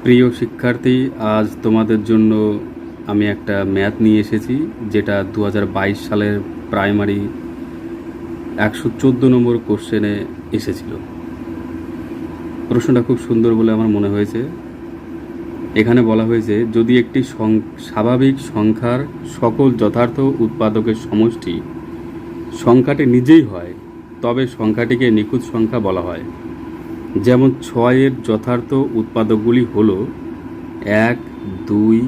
প্রিয় শিক্ষার্থী, আজ তোমাদের জন্য আমি একটা ম্যাথ নিয়ে এসেছি, যেটা 2022 সালের প্রাইমারি 114 নম্বর কোশ্চেনে এসেছিল। প্রশ্নটা খুব সুন্দর বলে আমার মনে হয়েছে। এখানে বলা হয়েছে, যদি একটি স্বাভাবিক সংখ্যার সকল যথার্থ উৎপাদকের সমষ্টি সংখ্যাটি নিজেই হয়, তবে সংখ্যাটিকে নিখুঁত সংখ্যা বলা হয়। যেমন 6-এর যথার্থ উৎপাদকগুলি হলো 1, 2,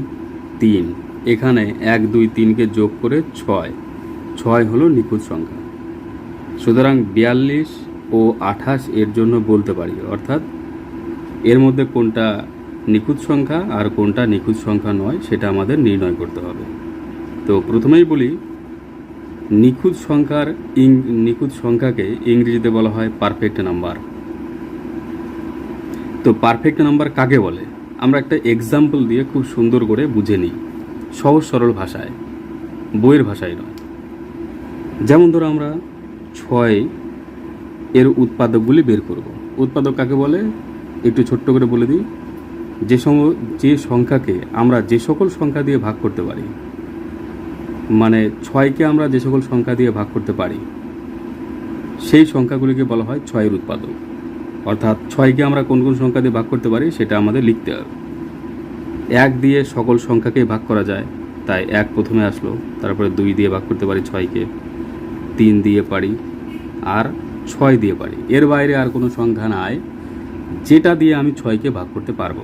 3। এখানে 1, 2, 3কে যোগ করে 6 হলো নিখুঁত সংখ্যা। সুতরাং 42 ও 28 এর জন্য বলতে পারি, অর্থাৎ এর মধ্যে কোনটা নিখুঁত সংখ্যা আর কোনটা নিখুঁত সংখ্যা নয় সেটা আমাদের নির্ণয় করতে হবে। তো প্রথমেই বলি, নিখুঁত সংখ্যাকে ইংরেজিতে বলা হয় পারফেক্ট নাম্বার। তো পারফেক্ট নাম্বার কাকে বলে আমরা একটা এক্সাম্পল দিয়ে খুব সুন্দর করে বুঝে নিই, সহজ সরল ভাষায়, বইয়ের ভাষায় নয়। যেমন ধরো, আমরা 6 এর উৎপাদকগুলি বের করব। উৎপাদক কাকে বলে একটু ছোট্ট করে বলে দিই। যে সংখ্যাকে আমরা যে সকল সংখ্যা দিয়ে ভাগ করতে পারি, মানে 6কে আমরা যে সকল সংখ্যা দিয়ে ভাগ করতে পারি, সেই সংখ্যাগুলিকে বলা হয় 6-এর উৎপাদক। অর্থাৎ 6কে আমরা কোন কোন সংখ্যা দিয়ে ভাগ করতে পারি সেটা আমাদের লিখতে হবে। 1 দিয়ে সকল সংখ্যাকেই ভাগ করা যায়, তাই 1 প্রথমে আসলো। তারপরে 2 দিয়ে ভাগ করতে পারি 6কে, 3 দিয়ে পারি, আর 6 দিয়ে পারি। এর বাইরে আর কোনো সংখ্যা নাই যেটা দিয়ে আমি 6কে ভাগ করতে পারবো।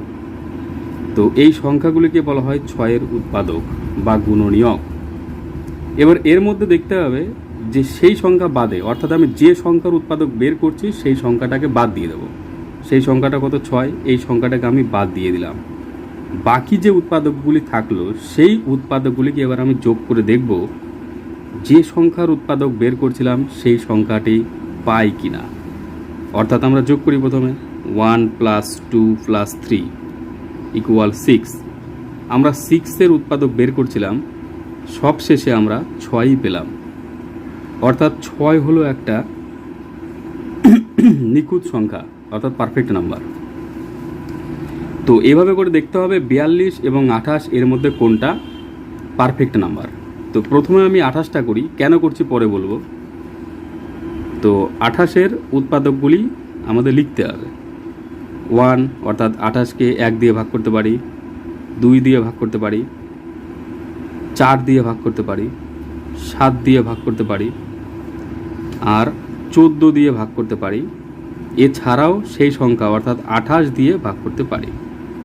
তো এই সংখ্যাগুলিকে বলা হয় 6-এর উৎপাদক বা গুণনীয়ক। এবার এর মধ্যে দেখতে হবে যে সেই সংখ্যা বাদে, অর্থাৎ আমি যে সংখ্যার উৎপাদক বের করছি সেই সংখ্যাটাকে বাদ দিয়ে দেবো। সেই সংখ্যাটা কত? 6। এই সংখ্যাটাকে আমি বাদ দিয়ে দিলাম। বাকি যে উৎপাদকগুলি থাকলো সেই উৎপাদকগুলিকে এবার আমি যোগ করে দেখব যে সংখ্যার উৎপাদক বের করছিলাম সেই সংখ্যাটি পাই কিনা। অর্থাৎ আমরা যোগ করি প্রথমে 1 + 2 + 3 = 6। আমরা 6-এর উৎপাদক বের করছিলাম, সব শেষে আমরা 6ই পেলাম। অর্থাৎ 6 হলো একটা নিখুঁত সংখ্যা, অর্থাৎ পারফেক্ট নাম্বার। তো এভাবে করে দেখতে হবে 42 এবং 28 এর মধ্যে কোনটা পারফেক্ট নাম্বার। তো প্রথমে আমি 28টা করি, কেন করছি পরে বলবো। তো 28-এর উৎপাদকগুলি আমাদের লিখতে হবে। 1 অর্থাৎ 28কে 1 দিয়ে ভাগ করতে পারি, 2 দিয়ে ভাগ করতে পারি, 4 দিয়ে ভাগ করতে পারি, 7 দিয়ে ভাগ করতে পারি, আর 14 দিয়ে ভাগ করতে পারি। এছাড়াও সেই সংখ্যা অর্থাৎ 28 দিয়ে ভাগ করতে পারি।